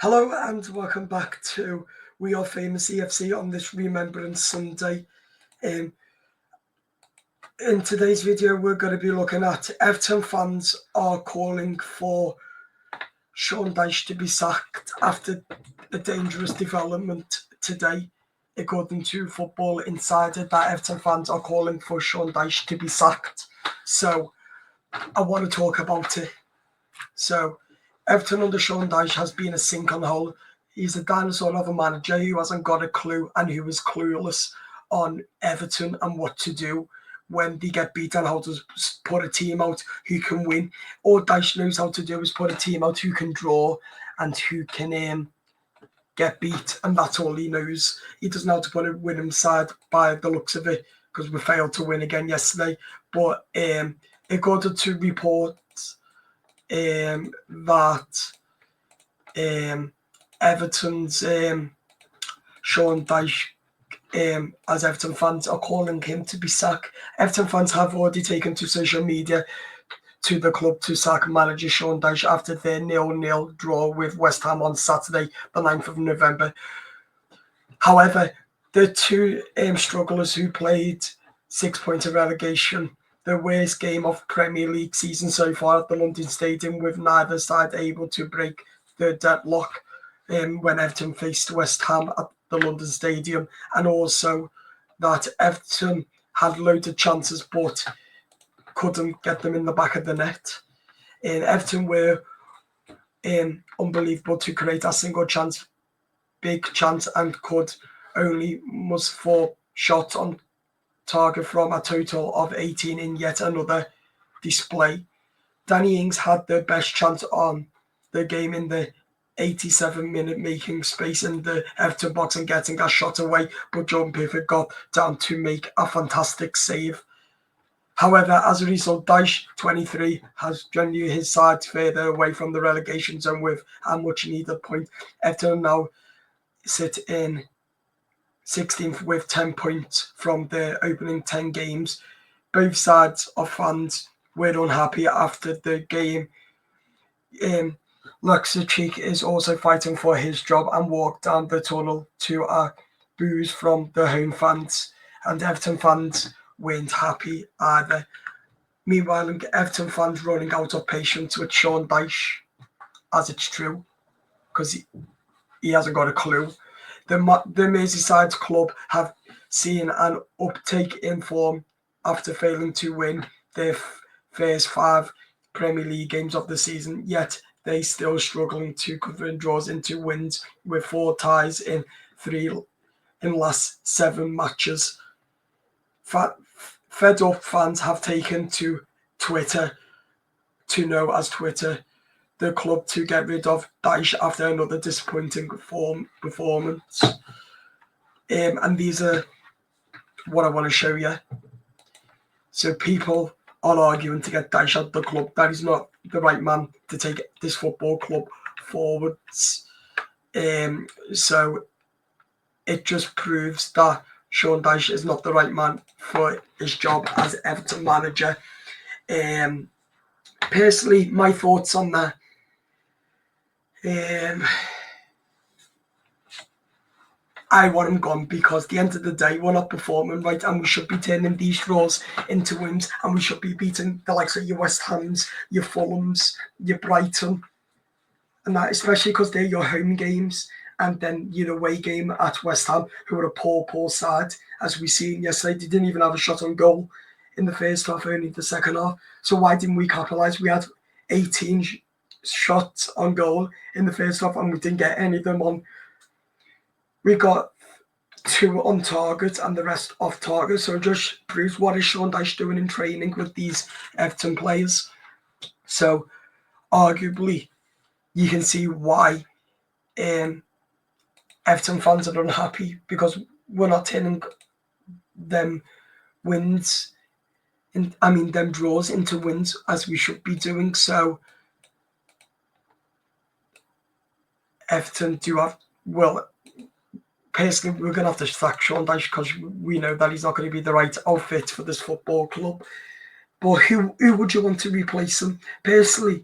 Hello and welcome back to We Are Famous EFC on this Remembrance Sunday. In today's video, we're going to be looking at Everton fans are calling for Sean Dyche to be sacked after a dangerous development today. According to Football Insider, that Everton fans are calling for Sean Dyche to be sacked. So I want to talk about it. So Everton under Sean Dyche has been a sink on hole. He's a dinosaur of a manager who hasn't got a clue and who is clueless on Everton and what to do when they get beat and how to put a team out who can win. All Dyche knows how to do is put a team out who can draw and who can get beat, and that's all he knows. He doesn't know how to put a winning side by the looks of it, because we failed to win again yesterday. But according to reports that Everton's Sean Dyche, as Everton fans are calling him to be sacked. Everton fans have already taken to social media to the club to sack manager Sean Dyche after their 0-0 draw with West Ham on Saturday, the 9th of November. However, the two strugglers who played 6 points of relegation, the worst game of Premier League season so far at the London Stadium, with neither side able to break the deadlock when Everton faced West Ham at the London Stadium, and also that Everton had loads of chances but couldn't get them in the back of the net. Everton were unbelievable to create a single chance, big chance, and could only must 4 shots on target from a total of 18 in yet another display. Danny Ings had the best chance on the game in the 87-minute, making space in the Everton box and getting a shot away, but Jordan Pickford got down to make a fantastic save. However, as a result, Dyche, 23, has genuinely his side further away from the relegation zone with a much-needed point. Everton now sit in 16th with 10 points from their opening 10 games. Both sides of fans were unhappy after the game. Luxic is also fighting for his job and walked down the tunnel to a boos from the home fans, and Everton fans weren't happy either. Meanwhile, Everton fans running out of patience with Sean Dyche, as it's true, because he hasn't got a clue. The Merseyside club have seen an uptake in form after failing to win their first 5 Premier League games of the season, yet they still struggling to convert draws into wins, with 4 ties in 3 in last 7 matches. Fed up fans have taken to Twitter, to know as Twitter, the club to get rid of Dyche after another disappointing performance. And these are what I want to show you. So people are arguing to get Dyche out of the club. That is not the right man to take this football club forwards. So it just proves that Sean Dyche is not the right man for his job as Everton manager. Personally, my thoughts on that. I want him gone, because at the end of the day, we're not performing right, and we should be turning these draws into wins, and we should be beating the likes of your West Hams, your Fulhams, your Brighton, and that, especially because they're your home games, and then your away game at West Ham, who are a poor side, as we seen yesterday. They didn't even have a shot on goal in the first half, only the second half. So why didn't we capitalise? We had 18 shots on goal in the first half, and we didn't get any of them on. We got 2 on target and the rest off target. So it just proves what is Sean Dyche doing in training with these Everton players. So arguably, you can see why Everton fans are unhappy, because we're not turning them wins, them draws into wins as we should be doing. So Everton do have, well, personally, we're going to have to sack Sean Dyche, because we know that he's not going to be the right outfit for this football club. But who would you want to replace him? Personally,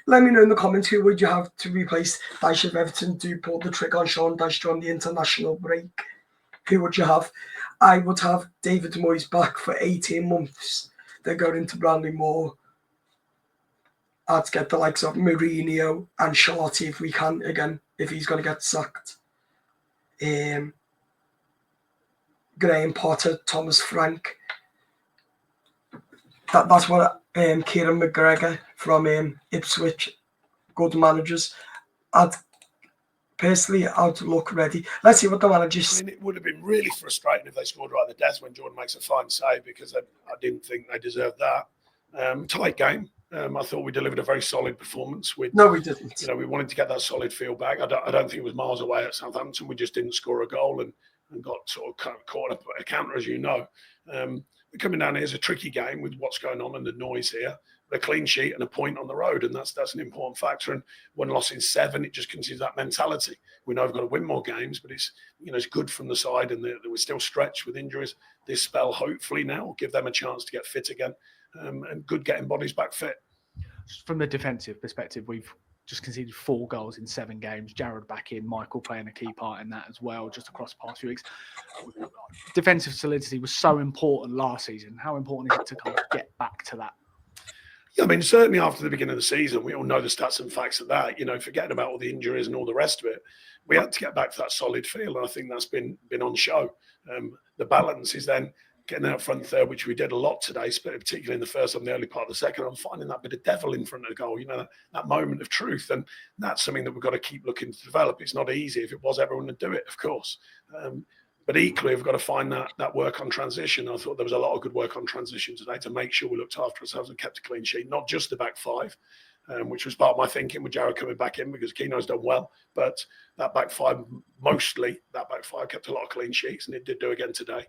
let me know in the comments who would you have to replace Dyche if Everton do pull the trigger on Sean Dyche during the international break. Who would you have? I would have David Moyes back for 18 months. Then go into Bradley Moore. I'd get the likes of Mourinho and Shorty if we can, again, if he's going to get sacked. Graham Potter, Thomas Frank. That's what Kieran McGregor from Ipswich, good managers. I'd look ready. Let's see what the managers. I mean, it would have been really frustrating if they scored right at the death when Jordan makes a fine save, because I didn't think they deserved that. Tight game. I thought we delivered a very solid performance. No, we didn't. You know, we wanted to get that solid feel back. I don't think it was miles away at Southampton. We just didn't score a goal and got sort of caught up at a counter, as you know. Coming down here is a tricky game with what's going on and the noise here. But a clean sheet and a point on the road, and that's an important factor. And one loss in 7, it just continues that mentality. We know we've got to win more games, but it's good from the side, and we're still stretched with injuries. This spell, hopefully now, will give them a chance to get fit again, and good getting bodies back fit. From the defensive perspective, we've just conceded 4 goals in 7 games. Jared back in, Michael playing a key part in that as well, just across the past few weeks. Defensive solidity was so important last season. How important is it to kind of get back to that? Yeah, I mean, certainly after the beginning of the season, we all know the stats and facts of that. Forgetting about all the injuries and all the rest of it, we had to get back to that solid feel, and I think that's been on show. The balance is then getting out front third, which we did a lot today, particularly in the first and the early part of the second. I'm finding that bit of devil in front of the goal, that moment of truth. And that's something that we've got to keep looking to develop. It's not easy. If it was, everyone would do it, of course. But equally, we've got to find that work on transition. I thought there was a lot of good work on transition today to make sure we looked after ourselves and kept a clean sheet, not just the back 5, which was part of my thinking with Jared coming back in, because Keno's done well. But that back 5, mostly that back 5 kept a lot of clean sheets, and it did do again today.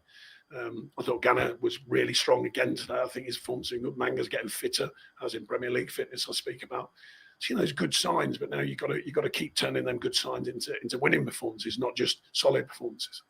I thought Ghana was really strong again today. I think his form's been good. Manga's getting fitter, as in Premier League fitness I speak about. So, those good signs, but now you've got to keep turning them good signs into winning performances, not just solid performances.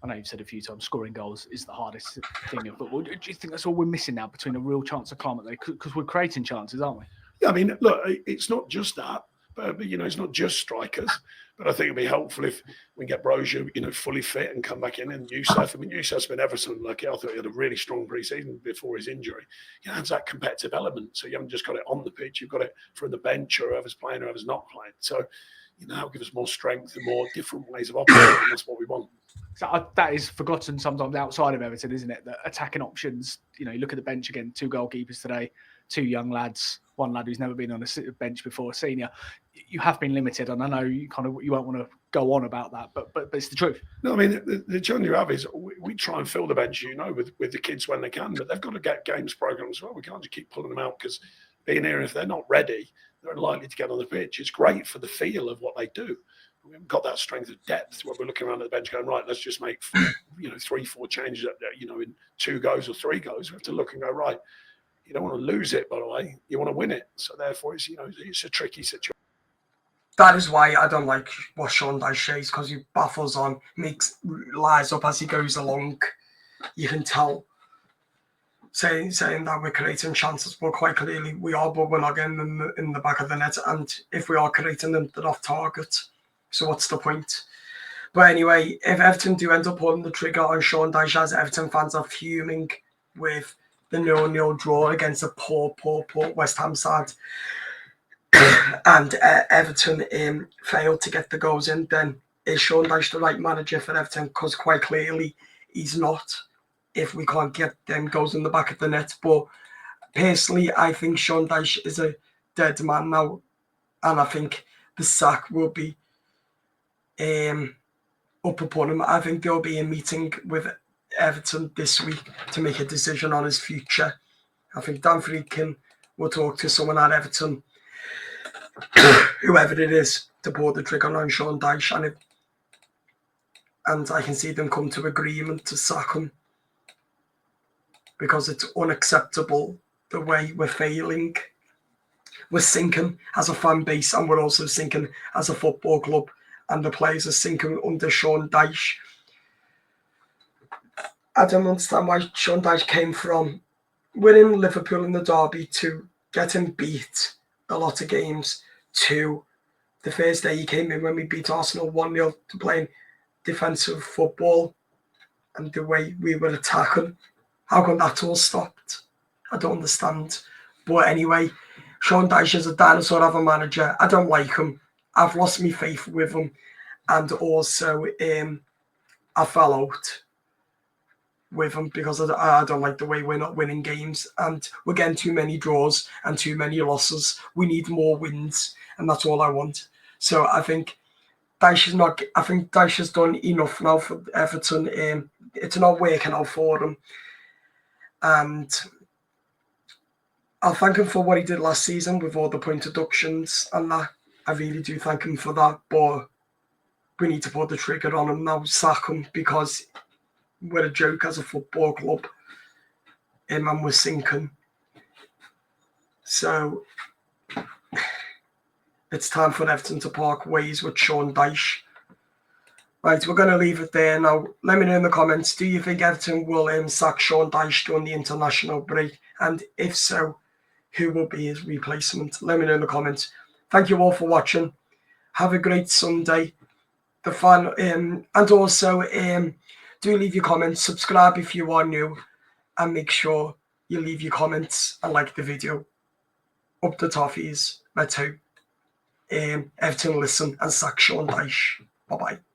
I know you've said a few times scoring goals is the hardest thing in football. Do you think that's all we're missing now between a real chance of climate there? Because we're creating chances, aren't we? Yeah, I mean, look, it's not just that. But it's not just strikers. But I think it'd be helpful if we can get Brozier, fully fit and come back in. And Youssef, Youssef's been ever so lucky. I thought he had a really strong pre-season before his injury. He adds that competitive element. So you haven't just got it on the pitch, you've got it from the bench, or whoever's playing or whoever's not playing. So, that'll give us more strength and more different ways of operating. And that's what we want. So that is forgotten sometimes outside of Everton, isn't it? The attacking options, you look at the bench again, 2 goalkeepers today, 2 young lads, 1 lad who's never been on a bench before, a senior. You have been limited, and I know you won't want to go on about that, but it's the truth. No, I mean, the challenge you have is we try and fill the bench, with the kids when they can, but they've got to get games programmed as well. We can't just keep pulling them out, because being here, if they're not ready, they're unlikely to get on the pitch. It's great for the feel of what they do. We haven't got that strength of depth where we're looking around at the bench going, right, let's just make 3, 4 changes, in 2 goes or 3 goes. We have to look and go, right, you don't want to lose it, by the way. You want to win it. So therefore, it's a tricky situation. That is why I don't like what Sean Dyche says, because he baffles on, makes lies up as he goes along. You can tell, saying that we're creating chances, but quite clearly we are, but we're not getting them in the back of the net. And if we are creating them, they're off target. So what's the point? But anyway, if Everton do end up pulling the trigger on Sean Dyche, as Everton fans are fuming with the 0-0 draw against a poor West Ham side, and Everton failed to get the goals in, then is Sean Dyche the right manager for Everton? Because quite clearly he's not, if we can't get them goals in the back of the net. But personally, I think Sean Dyche is a dead man now, and I think the sack will be up upon him. I think there'll be a meeting with Everton this week to make a decision on his future. I think Dan Friedkin will talk to someone at Everton, whoever it is, to pull the trigger on Sean Dyche, and I can see them come to agreement to sack him, because it's unacceptable the way we're failing. We're sinking as a fan base, and we're also sinking as a football club, and the players are sinking under Sean Dyche. I don't understand why Sean Dyche came from winning Liverpool in the derby, to getting beat a lot of games, to the first day he came in when we beat Arsenal 1-0, to playing defensive football and the way we were attacking. How come that all stopped? I don't understand. But anyway, Sean Dyche is a dinosaur of a manager. I don't like him. I've lost my faith with him. And also, I fell out with him because I don't like the way we're not winning games, and we're getting too many draws and too many losses. We need more wins, and that's all I want. So I think Dyche has done enough now for Everton. It's not working out for him, and I'll thank him for what he did last season with all the point deductions and that. I really do thank him for that, but we need to pull the trigger on him now, sack him, because we're a joke as a football club, and we're sinking. So it's time for Everton to part ways with Sean Dyche. Right, we're going to leave it there now. Let me know in the comments, do you think Everton will sack Sean Dyche during the international break? And if so, who will be his replacement? Let me know in the comments. Thank you all for watching. Have a great Sunday. And also, do leave your comments, subscribe if you are new, and make sure you leave your comments and like the video. Up the toffees. Let's hope Everton listen and sack Sean Dyche. Bye-bye.